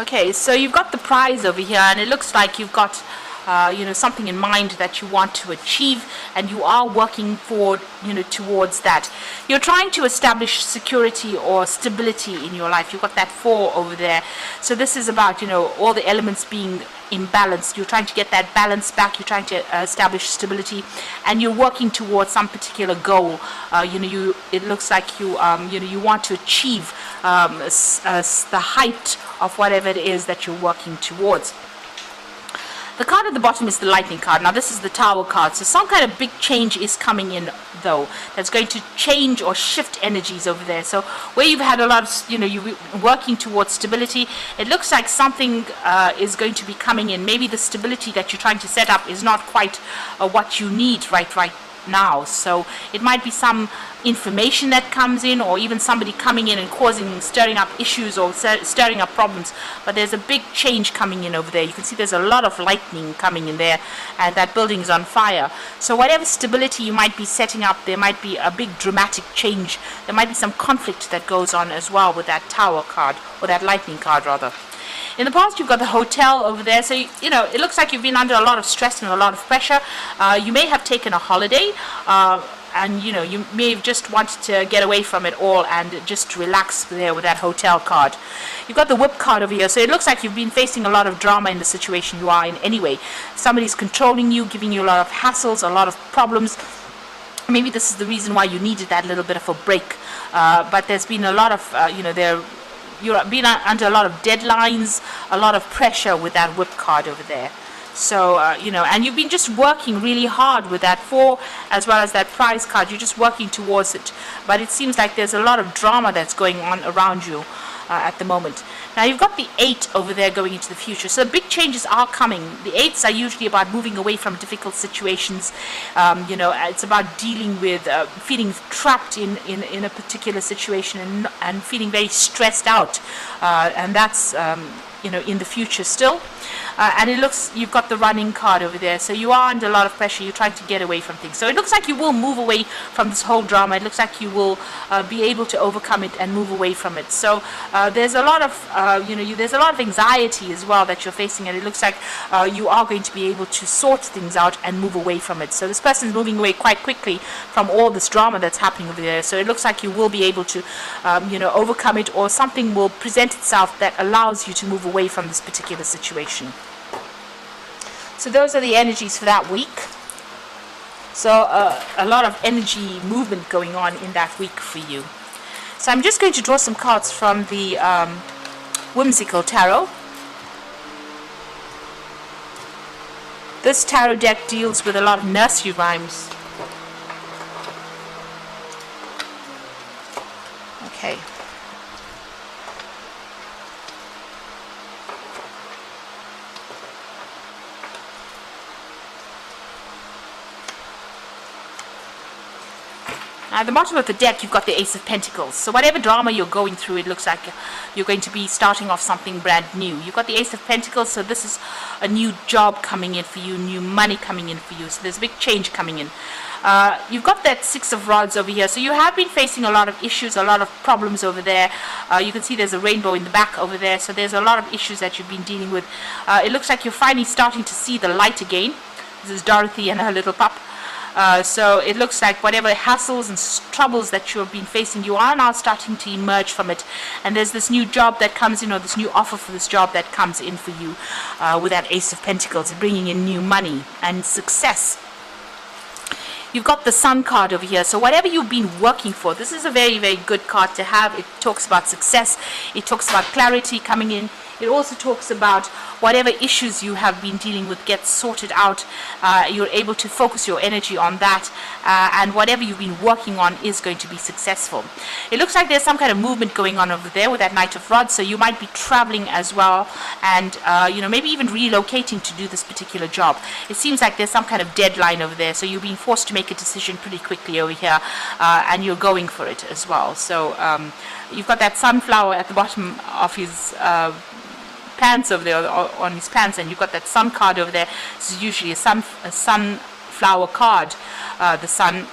Okay, so you've got the prize over here, and it looks like you've got something in mind that you want to achieve, and you are working for, towards that. You're trying to establish security or stability in your life. You've got that 4 over there. So this is about, all the elements being imbalanced. You're trying to get that balance back. You're trying to establish stability, and you're working towards some particular goal. It looks like you want to achieve the height of whatever it is that you're working towards. The card at the bottom is the lightning card. Now this is the Tower card. So some kind of big change is coming in, though, that's going to change or shift energies over there. So where you've had a lot of, you're working towards stability, it looks like something is going to be coming in. Maybe the stability that you're trying to set up is not quite what you need right now. So it might be some information that comes in, or even somebody coming in and stirring up issues or stirring up problems. But there's a big change coming in over there. You can see there's a lot of lightning coming in there, and that building is on fire. So whatever stability you might be setting up, there might be a big dramatic change. There might be some conflict that goes on as well with that Tower card, or that lightning card rather. In the past, you've got the hotel over there, so it looks like you've been under a lot of stress and a lot of pressure. You may have taken a holiday, and you may have just wanted to get away from it all and just relax there with that hotel card. You've got the Whip card over here, so it looks like you've been facing a lot of drama in the situation you are in anyway. Somebody's controlling you, giving you a lot of hassles, a lot of problems. Maybe this is the reason why you needed that little bit of a break. But there's been a lot of, you're being under a lot of deadlines, a lot of pressure with that Whip card over there. So, and you've been just working really hard with that 4 as well as that prize card. You're just working towards it. But it seems like there's a lot of drama that's going on around you at the moment. Now you've got the 8 over there going into the future. So big changes are coming. The 8s are usually about moving away from difficult situations. It's about dealing with feeling trapped in a particular situation and feeling very stressed out. And that's, in the future still. And it looks, you've got the running card over there. So you are under a lot of pressure. You're trying to get away from things. So it looks like you will move away from this whole drama. It looks like you will be able to overcome it and move away from it. So there's a lot of, there's a lot of anxiety as well that you're facing. And it looks like you are going to be able to sort things out and move away from it. So this person is moving away quite quickly from all this drama that's happening over there. So it looks like you will be able to, overcome it, or something will present itself that allows you to move away from this particular situation. So those are the energies for that week. So a lot of energy movement going on in that week for you. So I'm just going to draw some cards from the Whimsical Tarot. This tarot deck deals with a lot of nursery rhymes. Okay. At the bottom of the deck, you've got the Ace of Pentacles. So whatever drama you're going through, it looks like you're going to be starting off something brand new. You've got the Ace of Pentacles, so this is a new job coming in for you, new money coming in for you. So there's a big change coming in. You've got that 6 of Rods over here. So you have been facing a lot of issues, a lot of problems over there. You can see there's a rainbow in the back over there. So there's a lot of issues that you've been dealing with. It looks like you're finally starting to see the light again. This is Dorothy and her little pup. So it looks like whatever hassles and troubles that you've been facing, you are now starting to emerge from it. And there's this new job that comes in, or this new offer for this job that comes in for you with that Ace of Pentacles, bringing in new money and success. You've got the Sun card over here. So whatever you've been working for, this is a very, very good card to have. It talks about success. It talks about clarity coming in. It also talks about whatever issues you have been dealing with get sorted out. You're able to focus your energy on that, and whatever you've been working on is going to be successful. It looks like there's some kind of movement going on over there with that Knight of Rods, so you might be traveling as well, and maybe even relocating to do this particular job. It seems like there's some kind of deadline over there, so you're being forced to make a decision pretty quickly over here, and you're going for it as well. So you've got that sunflower at the bottom of his pants over there, on his pants, and you've got that Sun card over there. This is usually a sunflower sunflower card. The sun,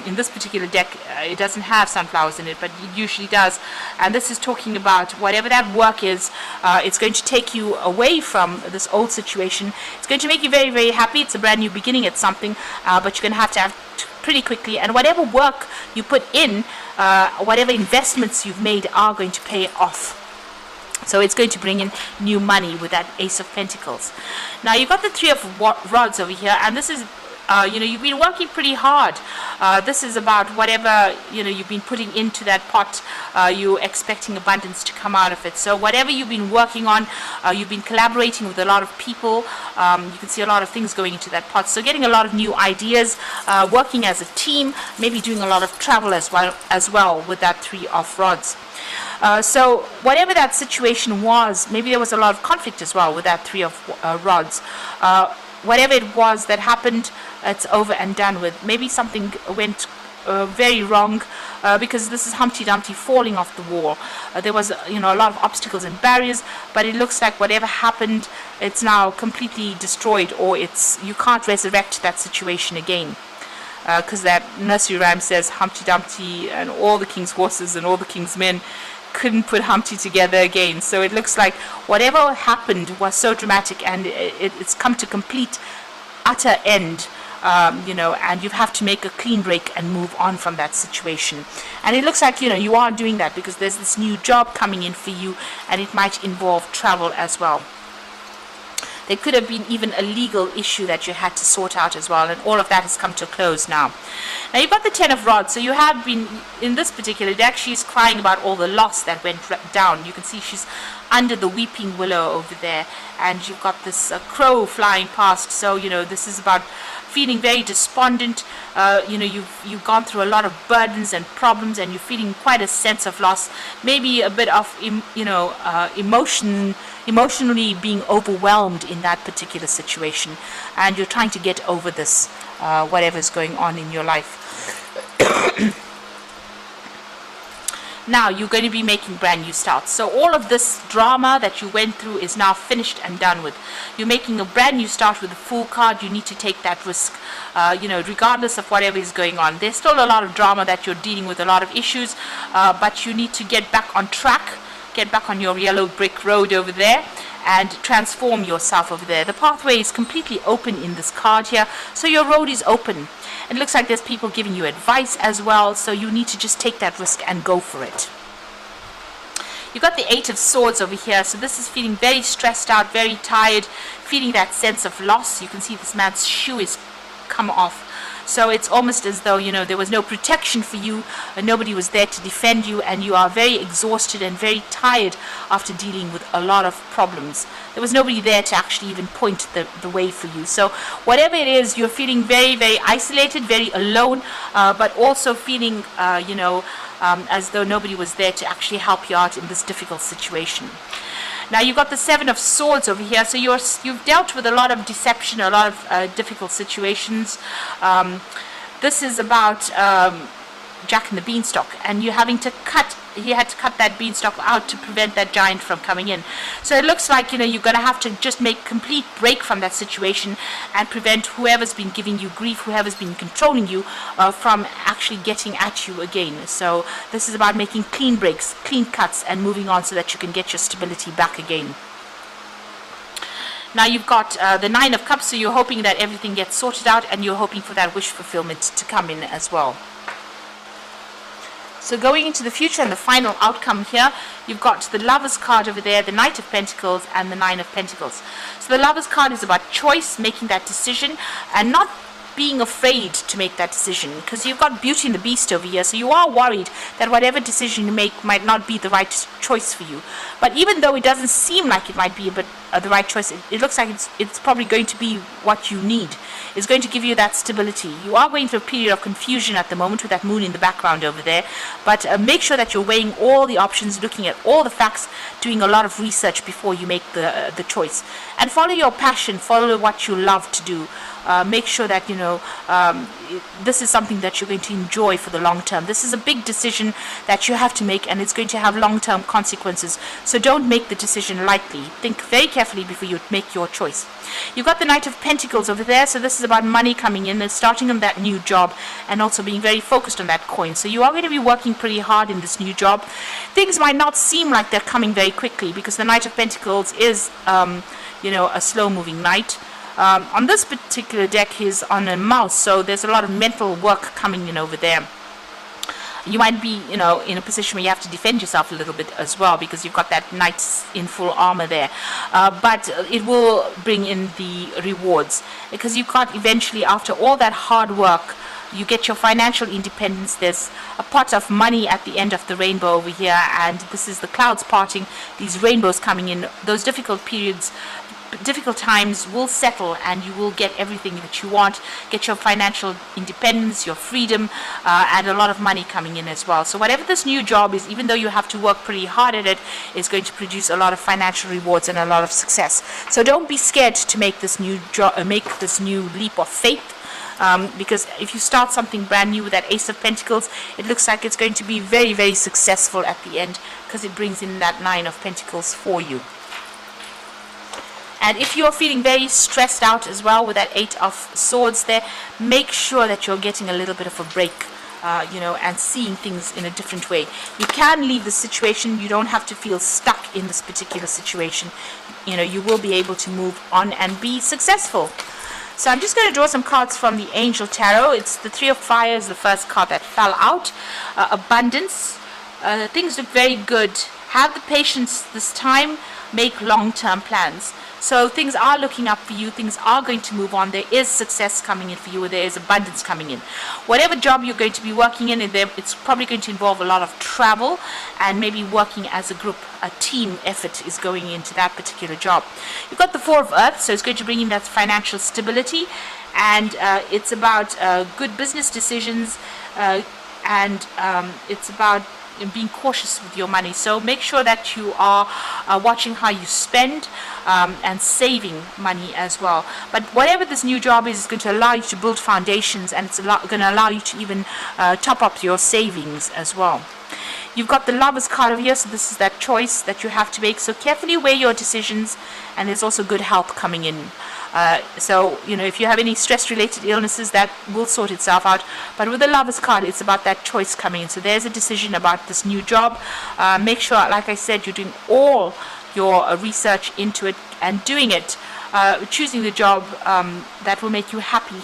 in this particular deck, it doesn't have sunflowers in it, but it usually does. And this is talking about whatever that work is, it's going to take you away from this old situation. It's going to make you very, very happy. It's a brand new beginning at something, but you're going to have pretty quickly. And whatever work you put in, whatever investments you've made are going to pay off. So it's going to bring in new money with that Ace of Pentacles. Now you've got the Three of Rods over here, and this is you've been working pretty hard. This is about whatever you've been putting into that pot. You're expecting abundance to come out of it. So whatever you've been working on, you've been collaborating with a lot of people. You can see a lot of things going into that pot. So getting a lot of new ideas, working as a team, maybe doing a lot of travel as well with that Three of Rods. So whatever that situation was, maybe there was a lot of conflict as well with that Three of Rods. Whatever it was that happened, it's over and done with. Maybe something went very wrong, because this is Humpty Dumpty falling off the wall. There was a lot of obstacles and barriers, but it looks like whatever happened, it's now completely destroyed, or you can't resurrect that situation again. Because that nursery rhyme says Humpty Dumpty and all the king's horses and all the king's men couldn't put Humpty together again. So it looks like whatever happened was so dramatic, and it's come to complete utter end, and you have to make a clean break and move on from that situation. And it looks like you are doing that, because there's this new job coming in for you, and it might involve travel as well. There could have been even a legal issue that you had to sort out as well, and all of that has come to a close now. Now you've got the Ten of Rods, so you have been, in this particular deck, she's crying about all the loss that went down. You can see she's under the weeping willow over there, and you've got this crow flying past. So this is about feeling very despondent. You've gone through a lot of burdens and problems, and you're feeling quite a sense of loss, maybe a bit of emotionally being overwhelmed in that particular situation, and you're trying to get over this, whatever's going on in your life. Now you're going to be making brand new starts. So all of this drama that you went through is now finished and done with. You're making a brand new start with the Fool card. You need to take that risk, regardless of whatever is going on. There's still a lot of drama that you're dealing with, a lot of issues, but you need to get back on track, get back on your yellow brick road over there, and transform yourself over there. The pathway is completely open in this card here, so your road is open. It looks like there's people giving you advice as well, so you need to just take that risk and go for it. You've got the Eight of Swords over here, so this is feeling very stressed out, very tired, feeling that sense of loss. You can see this man's shoe is come off. So it's almost as though, there was no protection for you, and nobody was there to defend you, and you are very exhausted and very tired after dealing with a lot of problems. There was nobody there to actually even point the way for you. So whatever it is, you're feeling very, very isolated, very alone, but also feeling, as though nobody was there to actually help you out in this difficult situation. Now you've got the Seven of Swords over here, so you've dealt with a lot of deception, a lot of difficult situations. This is about Jack and the Beanstalk, and he had to cut that beanstalk out to prevent that giant from coming in. So it looks like you're going to have to just make complete break from that situation and prevent whoever's been giving you grief, whoever's been controlling you, from actually getting at you again. So this is about making clean breaks, clean cuts, and moving on so that you can get your stability back again. Now you've got the Nine of Cups, so you're hoping that everything gets sorted out, and you're hoping for that wish fulfillment to come in as well. So going into the future and the final outcome here, you've got the Lover's card over there, the Knight of Pentacles, and the Nine of Pentacles. So the Lover's card is about choice, making that decision, and not being afraid to make that decision, because you've got Beauty and the Beast over here, so you are worried that whatever decision you make might not be the right choice for you. But even though it doesn't seem like it might be the right choice, it looks like it's probably going to be what you need. It's going to give you that stability. You are going through a period of confusion at the moment with that moon in the background over there, but make sure that you're weighing all the options, looking at all the facts, doing a lot of research before you make the choice. And follow your passion, follow what you love to do. Make sure that this is something that you're going to enjoy for the long term. This is a big decision that you have to make, and it's going to have long-term consequences. So don't make the decision lightly. Think very carefully before you make your choice. You've got the Knight of Pentacles over there, so this is about money coming in and starting on that new job, and also being very focused on that coin. So you are going to be working pretty hard in this new job. Things might not seem like they're coming very quickly, because the Knight of Pentacles is a slow-moving knight. On this particular deck, he's on a mouse, so there's a lot of mental work coming in over there. You might be, in a position where you have to defend yourself a little bit as well, because you've got that knight in full armor there. But it will bring in the rewards, because you've got eventually, after all that hard work, you get your financial independence. There's a pot of money at the end of the rainbow over here, and this is the clouds parting, these rainbows coming in. Those difficult periods, difficult times will settle, and you will get everything that you want, get your financial independence, your freedom, and a lot of money coming in as well. So whatever this new job is, even though you have to work pretty hard at it, is going to produce a lot of financial rewards and a lot of success. So don't be scared to make this new leap of faith. Because if you start something brand new with that Ace of Pentacles, it looks like it's going to be very, very successful at the end, because it brings in that Nine of Pentacles for you. And if you're feeling very stressed out as well with that Eight of Swords there, make sure that you're getting a little bit of a break, and seeing things in a different way. You can leave the situation. You don't have to feel stuck in this particular situation. You will be able to move on and be successful. So I'm just going to draw some cards from the Angel Tarot. It's the Three of Fire is the first card that fell out. Abundance. Things look very good. Have the patience this time. Make long-term plans. So things are looking up for you. Things are going to move on. There is success coming in for you. There is abundance coming in. Whatever job you're going to be working in, it's probably going to involve a lot of travel, and maybe working as a group. A team effort is going into that particular job. You've got the Four of Earth, so it's going to bring in that financial stability, and it's about good business decisions, and it's about being cautious with your money. So make sure that you are watching how you spend, and saving money as well. But whatever this new job is, it's going to allow you to build foundations, and it's going to allow you to even top up your savings as well. You've got the Lovers card over here, so this is that choice that you have to make. So carefully weigh your decisions, and there's also good health coming in. So if you have any stress-related illnesses, that will sort itself out. But with the Lovers card, it's about that choice coming in. So there's a decision about this new job. Make sure, like I said, you're doing all your research into it and doing it, choosing the job that will make you happy.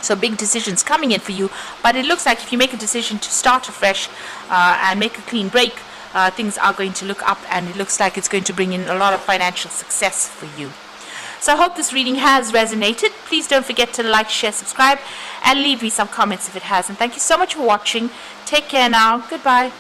So big decisions coming in for you, but it looks like if you make a decision to start afresh and make a clean break, things are going to look up, and it looks like it's going to bring in a lot of financial success for you. So I hope this reading has resonated. Please don't forget to like, share, subscribe, and leave me some comments if it has. And thank you so much for watching. Take care now. Goodbye.